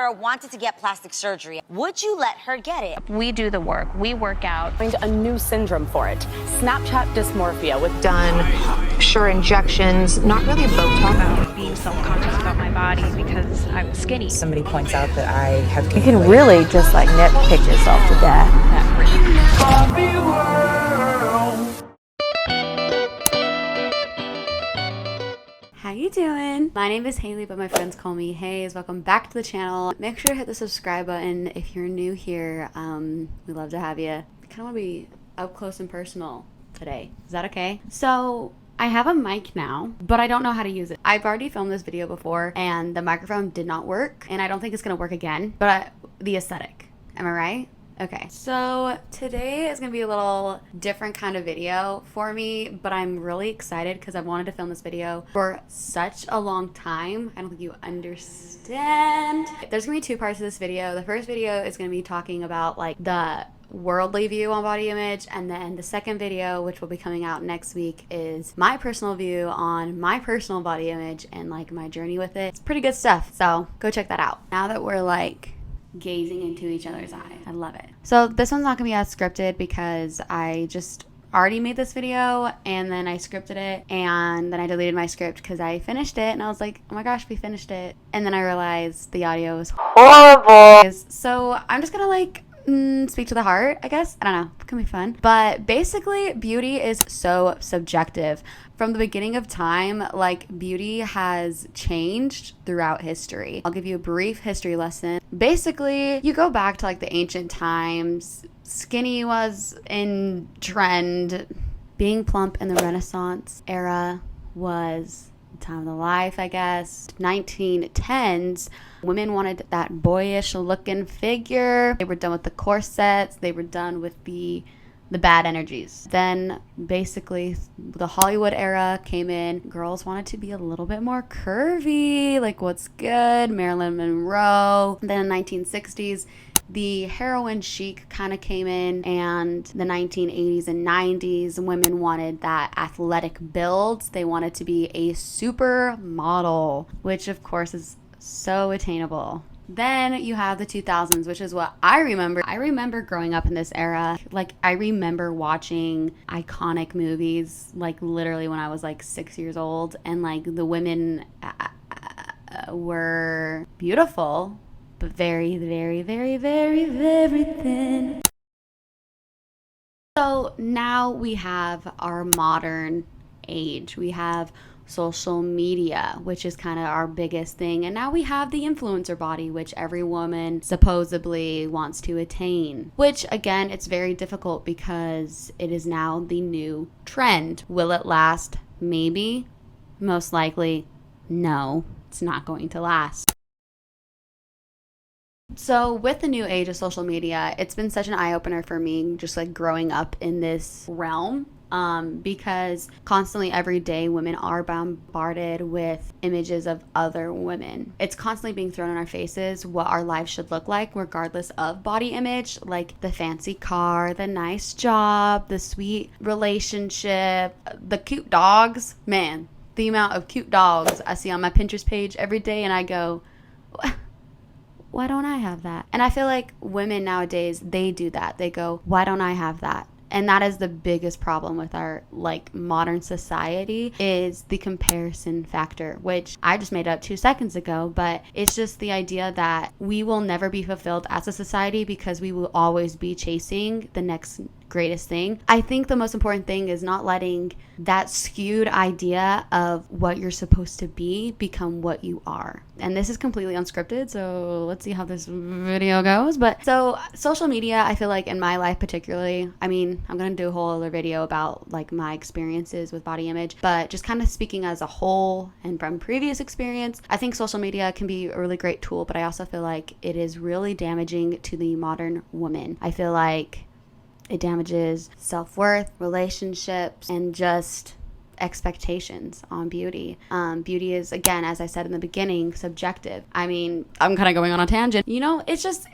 her wanted to get plastic surgery. Would you let her get it? We do the work. We work out. Find a new syndrome for it. Snapchat dysmorphia with done sure injections, not really Botox. About being self-conscious about my body because I was skinny. Somebody points out that I have you can really just like nitpick yourself to death. How you doing? My name is Haley, but my friends call me Hayes. Welcome back to the channel. Make sure to hit the subscribe button if you're new here. We'd love to have you. I kind of want to be up close and personal today. Is that okay? So I have a mic now, but I don't know how to use it. I've already filmed this video before and the microphone did not work, and I don't think it's gonna work again, but the aesthetic, am I right? Okay, so today is gonna be a little different kind of video for me, but I'm really excited because I've wanted to film this video for such a long time. I don't think you understand. There's gonna be two parts of this video. The first video is gonna be talking about like the worldly view on body image, and then the second video, which will be coming out next week, is my personal view on my personal body image and like my journey with it. It's pretty good stuff, so go check that out. Now that we're like gazing into each other's eyes, I love it. So this one's not gonna be as scripted because I just already made this video and then I scripted it and then I deleted my script because I finished it and I was like, oh my gosh, we finished it, and then I realized the audio was horrible. So I'm just gonna like speak to the heart, I guess. I don't know, it can be fun. But basically, beauty is so subjective. From the beginning of time, like, beauty has changed throughout history. I'll give you a brief history lesson. Basically, you go back to like the ancient times, skinny was in trend. Being plump in the Renaissance era was time of the life, I guess. 1910s, women wanted that boyish looking figure. They were done with the corsets. They were done with the bad energies. Then basically the Hollywood era came in. Girls wanted to be a little bit more curvy, like what's good, Marilyn Monroe. Then in the 1960s, the heroin chic kind of came in, and the 1980s and 90s, women wanted that athletic build. They wanted to be a supermodel, which of course is so attainable. Then you have the 2000s, which is what I remember. I remember growing up in this era. Like, I remember watching iconic movies, like literally when I was like 6 years old, and like the women were beautiful, but very, very, very, very, very thin. So now we have our modern age. We have social media, which is kind of our biggest thing. And now we have the influencer body, which every woman supposedly wants to attain. Which, again, it's very difficult because it is now the new trend. Will it last? Maybe. Most likely, no. It's not going to last. So with the new age of social media, it's been such an eye-opener for me just like growing up in this realm, because constantly every day women are bombarded with images of other women. It's constantly being thrown in our faces what our lives should look like regardless of body image, like the fancy car, the nice job, the sweet relationship, the cute dogs. Man, the amount of cute dogs I see on my Pinterest page every day, and I go, why don't I have that? And I feel like women nowadays, they do that. They go, why don't I have that? And that is the biggest problem with our like modern society, is the comparison factor, which I just made up 2 seconds ago. But it's just the idea that we will never be fulfilled as a society because we will always be chasing the next greatest thing. I think the most important thing is not letting that skewed idea of what you're supposed to be become what you are. And this is completely unscripted, so let's see how this video goes. But so social media, I feel like in my life particularly, I mean, I'm gonna do a whole other video about like my experiences with body image, but just kind of speaking as a whole and from previous experience, I think social media can be a really great tool, but I also feel like it is really damaging to the modern woman. I feel like it damages self-worth, relationships, and just expectations on beauty. Beauty is, again, as I said in the beginning, subjective. I mean, I'm kind of going on a tangent. You know, it's just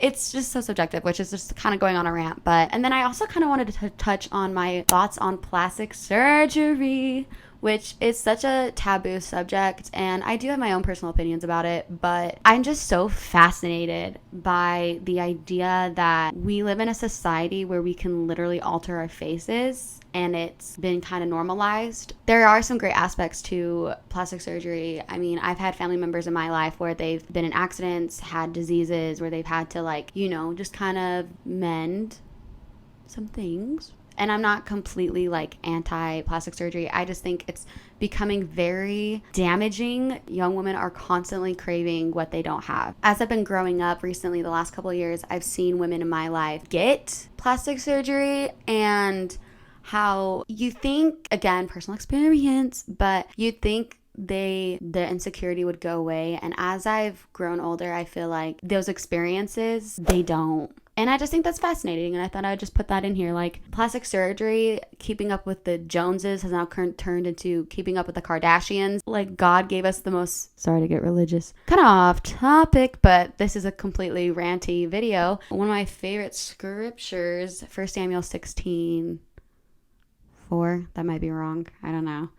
so subjective, which is just kind of going on a rant. And then I also kind of wanted to touch on my thoughts on plastic surgery, which is such a taboo subject, and I do have my own personal opinions about it, but I'm just so fascinated by the idea that we live in a society where we can literally alter our faces, and it's been kind of normalized. There are some great aspects to plastic surgery. I mean, I've had family members in my life where they've been in accidents, had diseases, where they've had to, like, you know, just kind of mend some things. And I'm not completely like anti-plastic surgery. I just think it's becoming very damaging. Young women are constantly craving what they don't have. As I've been growing up recently, the last couple of years, I've seen women in my life get plastic surgery, and how you think, again, personal experience, but you'd think the insecurity would go away. And as I've grown older, I feel like those experiences, they don't. And I just think that's fascinating, and I thought I'd just put that in here. Like, plastic surgery, keeping up with the Joneses, has now turned into keeping up with the Kardashians. Like, God gave us the most, sorry to get religious, kind of off topic, but this is a completely ranty video. One of my favorite scriptures, 1 Samuel 16:4, that might be wrong, I don't know.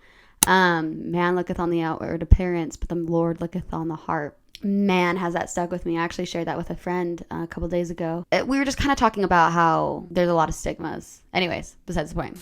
Man looketh on the outward appearance, but the Lord looketh on the heart. Man, has that stuck with me. I actually shared that with a friend a couple days ago. We were just kind of talking about how there's a lot of stigmas. Anyways, besides the point.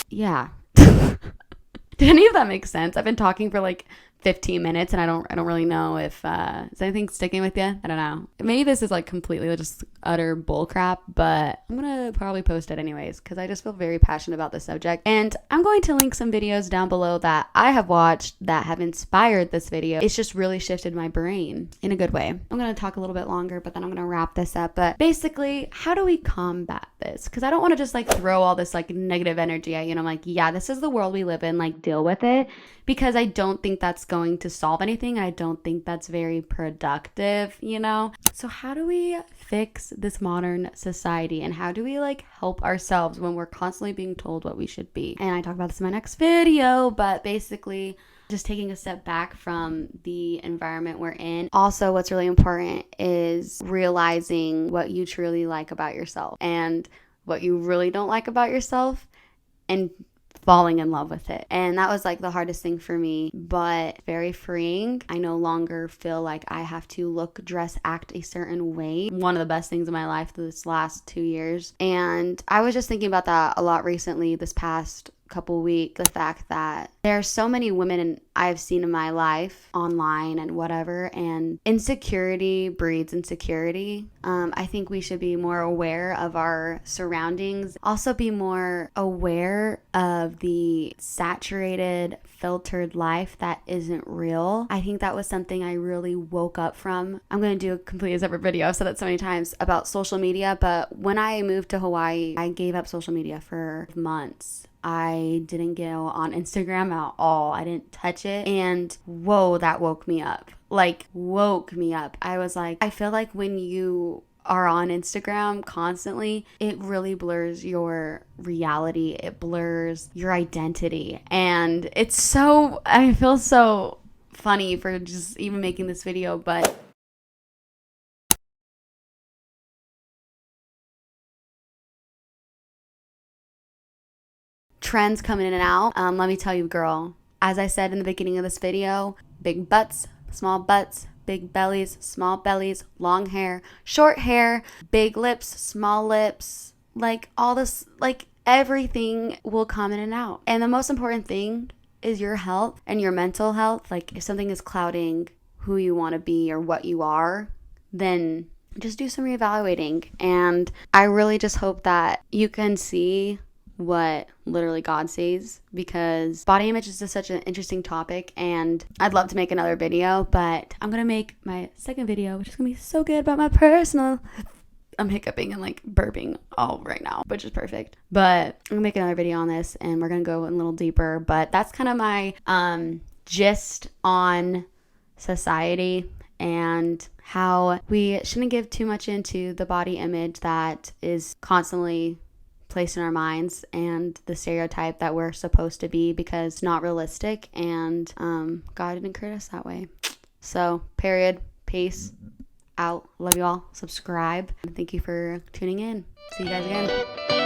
Yeah. Did any of that make sense? I've been talking for like 15 minutes and I don't really know if is anything sticking with you? I don't know. Maybe this is like completely just utter bull crap, but I'm gonna probably post it anyways because I just feel very passionate about this subject. And I'm going to link some videos down below that I have watched that have inspired this video. It's just really shifted my brain in a good way. I'm gonna talk a little bit longer, but then I'm gonna wrap this up. But basically, how do we combat this? Because I don't want to just like throw all this like negative energy at you. And I'm like, yeah, this is the world we live in, like deal with it. Because I don't think that's going to solve anything. I don't think that's very productive, you know? So how do we fix this modern society? And how do we like help ourselves when we're constantly being told what we should be? And I talk about this in my next video, but basically just taking a step back from the environment we're in. Also, what's really important is realizing what you truly like about yourself and what you really don't like about yourself, and falling in love with it. And that was like the hardest thing for me, but very freeing. I no longer feel like I have to look, dress, act a certain way. One of the best things in my life this last 2 years. And I was just thinking about that a lot recently, this past couple weeks, the fact that there are so many women I've seen in my life online and whatever, and insecurity breeds insecurity. I think we should be more aware of our surroundings, also be more aware of the saturated, filtered life that isn't real. I think that was something I really woke up from. I'm going to do a completely separate video. I've said that so many times about social media, but when I moved to Hawaii, I gave up social media for months. I didn't go on Instagram at all. I didn't touch it. And whoa, that woke me up. Like, woke me up. I was like, I feel like when you are on Instagram constantly, it really blurs your reality. It blurs your identity. And it's so, I feel so funny for just even making this video, but trends coming in and out. Let me tell you, girl, as I said in the beginning of this video, big butts, small butts, big bellies, small bellies, long hair, short hair, big lips, small lips, like all this, like everything will come in and out. And the most important thing is your health and your mental health. Like if something is clouding who you want to be or what you are, then just do some reevaluating. And I really just hope that you can see what literally God sees, because body image is just such an interesting topic, and I'd love to make another video, but I'm gonna make my second video, which is gonna be so good, about my personal, I'm hiccuping and like burping all right now, which is perfect, but I'm gonna make another video on this and we're gonna go a little deeper. But that's kind of my gist on society and how we shouldn't give too much into the body image that is constantly placed in our minds and the stereotype that we're supposed to be, because it's not realistic, and God didn't create us that way. So period. Peace out. Love you all. Subscribe. Thank you for tuning in. See you guys again.